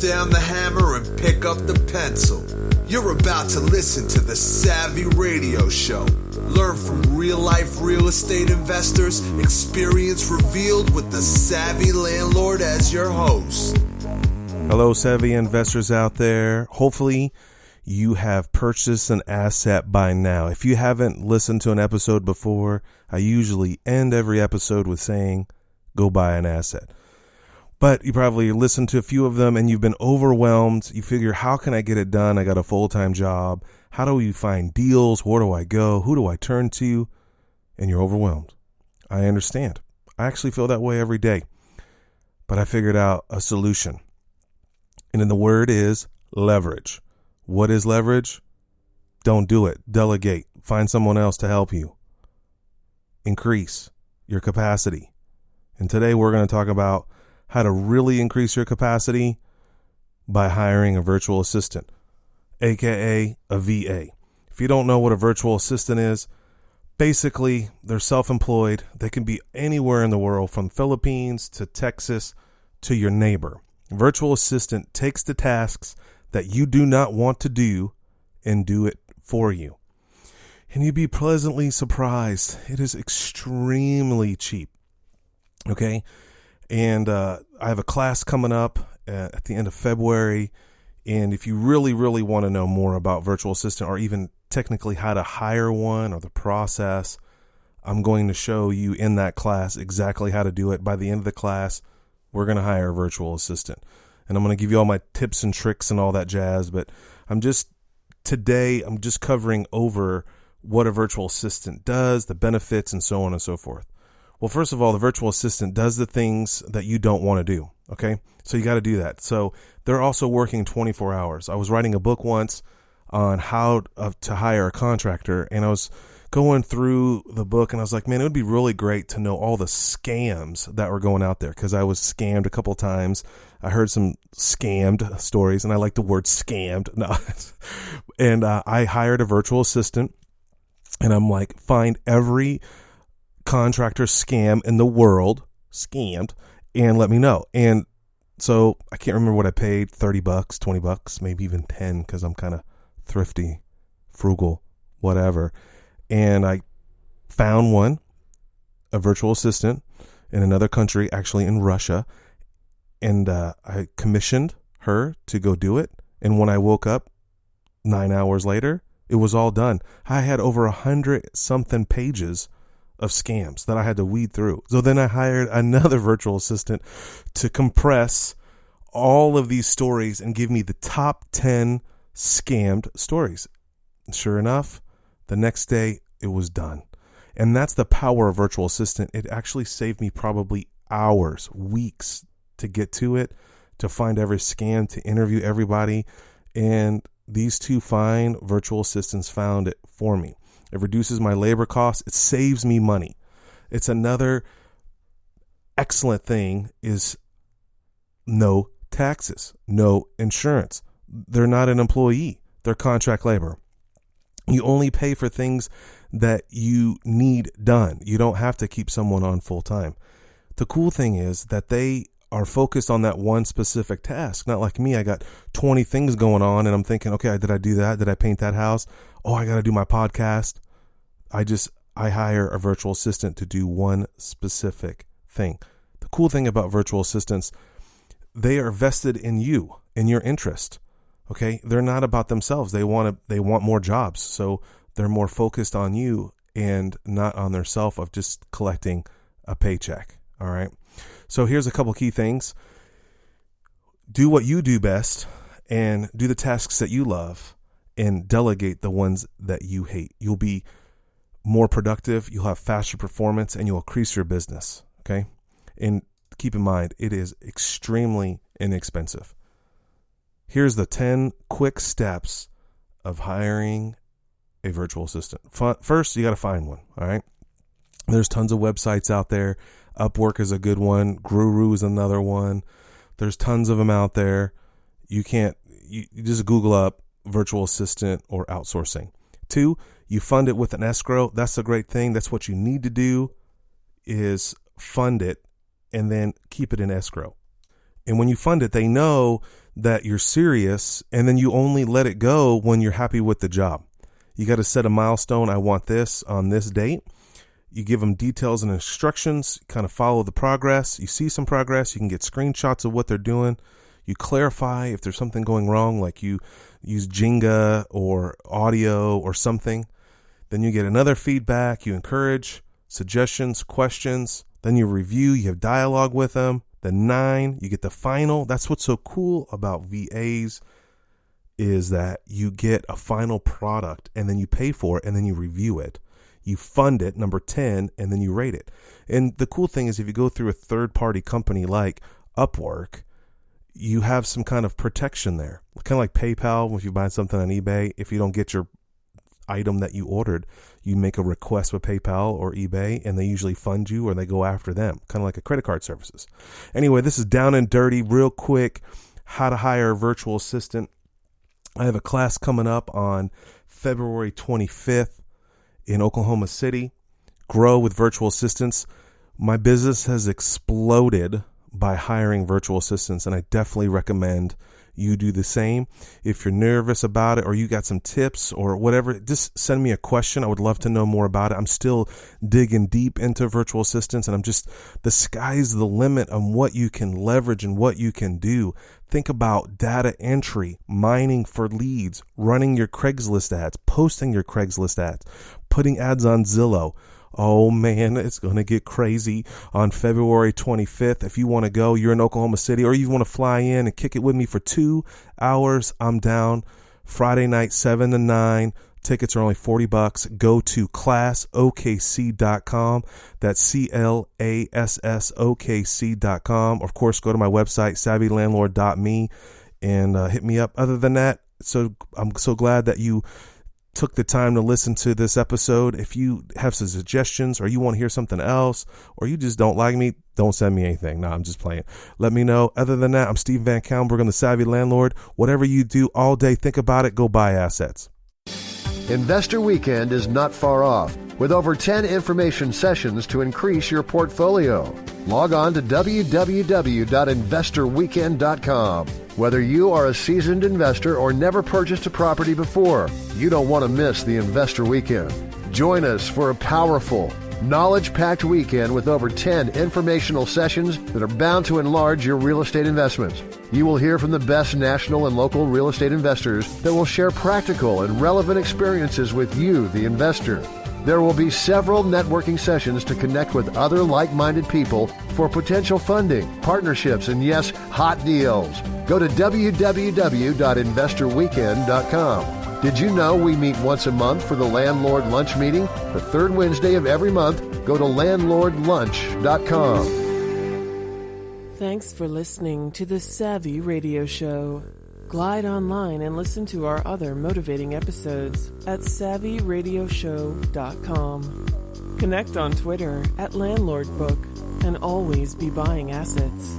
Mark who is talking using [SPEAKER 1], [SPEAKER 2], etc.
[SPEAKER 1] down the hammer and pick up the pencil. You're about to listen to the Savvy Radio Show. Learn from real-life real estate investors, experience revealed with the Savvy Landlord as your host.
[SPEAKER 2] Hello, Savvy investors out there. Hopefully, you have purchased an asset by now. If you haven't listened to an episode before, I usually end every episode with saying, go buy an asset. But you probably listened to a few of them and you've been overwhelmed. You figure, how can I get it done? I got a full-time job. How do we find deals? Where do I go? Who do I turn to? And you're overwhelmed. I understand. I actually feel that way every day. But I figured out a solution. And then the word is leverage. What is leverage? Don't do it. Delegate. Find someone else to help you. Increase your capacity. And today we're going to talk about how to really increase your capacity by hiring a virtual assistant, aka a VA. If you don't know what a virtual assistant is, basically they're self-employed. They can be anywhere in the world, from Philippines to Texas to your neighbor. Virtual assistant takes the tasks that you do not want to do and do it for you. And you'd be pleasantly surprised. It is extremely cheap. Okay. And I have a class coming up at the end of February. And if you really, really want to know more about virtual assistant, or even technically how to hire one or the process, I'm going to show you in that class exactly how to do it. By the end of the class, we're going to hire a virtual assistant. And I'm going to give you all my tips and tricks and all that jazz. But today I'm just covering over what a virtual assistant does, the benefits, and so on and so forth. Well, first of all, the virtual assistant does the things that you don't want to do. Okay. So you got to do that. So they're also working 24 hours. I was writing a book once on how to hire a contractor, and I was going through the book and I was like, man, it would be really great to know all the scams that were going out there, because I was scammed a couple of times. I heard some scammed stories, and I like the word scammed. No. And I hired a virtual assistant, and I'm like, find every contractor scam in the world, scammed, and let me know. And so I can't remember what I paid, $30, $20, maybe even 10, because I'm kind of thrifty, frugal, whatever. And I found one, a virtual assistant in another country, actually in Russia. And I commissioned her to go do it. And when I woke up 9 hours later, it was all done. I had over 100 something pages of scams that I had to weed through. So then I hired another virtual assistant to compress all of these stories and give me the top 10 scammed stories. And sure enough, the next day it was done. And that's the power of virtual assistant. It actually saved me probably hours, weeks to get to it, to find every scam, to interview everybody. And these two fine virtual assistants found it for me. It reduces my labor costs. It saves me money. It's another excellent thing is no taxes, no insurance. They're not an employee. They're contract labor. You only pay for things that you need done. You don't have to keep someone on full time. The cool thing is that they are focused on that one specific task. Not like me. I got 20 things going on and I'm thinking, okay, did I do that? Did I paint that house? Oh, I got to do my podcast. I hire a virtual assistant to do one specific thing. The cool thing about virtual assistants, they are vested in you, in your interest. Okay. They're not about themselves. They want more jobs. So they're more focused on you and not on their self of just collecting a paycheck. All right. So here's a couple key things. Do what you do best and do the tasks that you love, and delegate the ones that you hate. You'll be more productive. You'll have faster performance, and you'll increase your business. Okay. And keep in mind, it is extremely inexpensive. Here's the 10 quick steps of hiring a virtual assistant. First, you got to find one. All right. There's tons of websites out there. Upwork is a good one. Guru is another one. There's tons of them out there. You just Google up virtual assistant or outsourcing. 2, you fund it with an escrow. That's a great thing. That's what you need to do, is fund it and then keep it in escrow. And when you fund it, they know that you're serious, and then you only let it go when you're happy with the job. You got to set a milestone. I want this on this date. You give them details and instructions, kind of follow the progress. You see some progress. You can get screenshots of what they're doing. You clarify if there's something going wrong, like you use Jenga or audio or something. Then you get another feedback. You encourage suggestions, questions. Then you review. You have dialogue with them. Then 9, you get the final. That's what's so cool about VAs, is that you get a final product and then you pay for it and then you review it. You fund it, number 10, and then you rate it. And the cool thing is, if you go through a third-party company like Upwork, you have some kind of protection there. Kind of like PayPal, if you buy something on eBay, if you don't get your item that you ordered, you make a request with PayPal or eBay, and they usually fund you or they go after them, kind of like a credit card services. Anyway, this is down and dirty, real quick, how to hire a virtual assistant. I have a class coming up on February 25th in Oklahoma City. Grow with virtual assistants. My business has exploded by hiring virtual assistants, and I definitely recommend you do the same. If you're nervous about it or you got some tips or whatever, just send me a question. I would love to know more about it. I'm still digging deep into virtual assistants, and the sky's the limit on what you can leverage and what you can do. Think about data entry, mining for leads, running your Craigslist ads, posting your Craigslist ads, putting ads on Zillow. Oh man, it's going to get crazy on February 25th. If you want to go, you're in Oklahoma City, or you want to fly in and kick it with me for 2 hours, I'm down. Friday night, 7 to 9. Tickets are only $40. Go to classokc.com. That's CLASSOKC.com. Of course, go to my website, savvylandlord.me, and hit me up. Other than that, I'm so glad that you took the time to listen to this episode. If you have some suggestions, or you want to hear something else, or you just don't like me, don't send me anything. No, I'm just playing. Let me know. Other than that, I'm Steve Van Kalmberg. I'm the Savvy Landlord. Whatever you do all day, think about it. Go buy assets.
[SPEAKER 3] Investor Weekend is not far off, with over 10 information sessions to increase your portfolio. Log on to www.investorweekend.com. Whether you are a seasoned investor or never purchased a property before, you don't want to miss the Investor Weekend. Join us for a powerful, knowledge-packed weekend with over 10 informational sessions that are bound to enlarge your real estate investments. You will hear from the best national and local real estate investors that will share practical and relevant experiences with you, the investor. There will be several networking sessions to connect with other like-minded people for potential funding, partnerships, and yes, hot deals. Go to www.investorweekend.com. Did you know we meet once a month for the Landlord Lunch Meeting? The third Wednesday of every month. Go to landlordlunch.com.
[SPEAKER 4] Thanks for listening to the Savvy Radio Show. Glide online and listen to our other motivating episodes at savvyradioshow.com. Connect on Twitter at LandlordBook, and always be buying assets.